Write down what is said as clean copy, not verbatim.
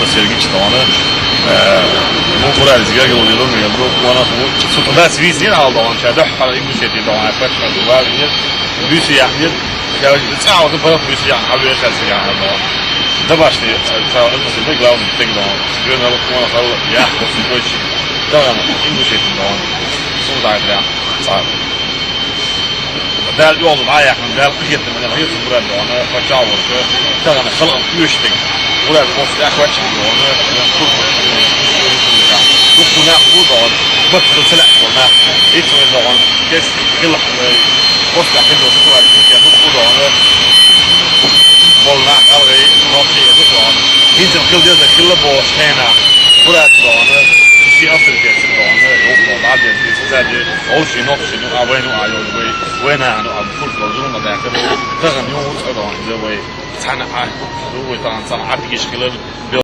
da sergiç doğanı. Bu buraya rüzgar yolluyorum ya. Bu bana bu suda svizin aldı onu şerde. Hala İnguşetiya'da doğan yapar. Var bir büyüsü yakıyor. Ya sağ para büyüsü yakıyor. Abi yaşasın yani doğan. Da başlıyor. Sağ olun da glavni tek doğan. Görün alıp bana sağ ya. Bu iş. Tamam. İnguşetiya'da doğan. Suda ya. Sağ olun. Del yolun ayakını del kıyıttım. Yani hayır buraya doğanı. Kaçağı oldu. Tamam. Kalan üyüştük. Buraya olsun yaklaşık doğanı. Dokuna bu doğan. Bakın selek doğanı. Hiç mi doğan. Kes kılak. Koska kılak. Dokuna bu doğanı. Bolna kalgayı. Noktaya bu doğan. Hiç mi kılıyor da kılı boş hena. Buraya doğanı. Bir hafta geçsin doğanı. Yok doğanı. Abi sizlerce olsun olsun. Abone ayol. Ve ne hani abi full zorunda da yakın. Bakın yok doğanı. Ve sana ay. Bu doğan sana artık işkiler.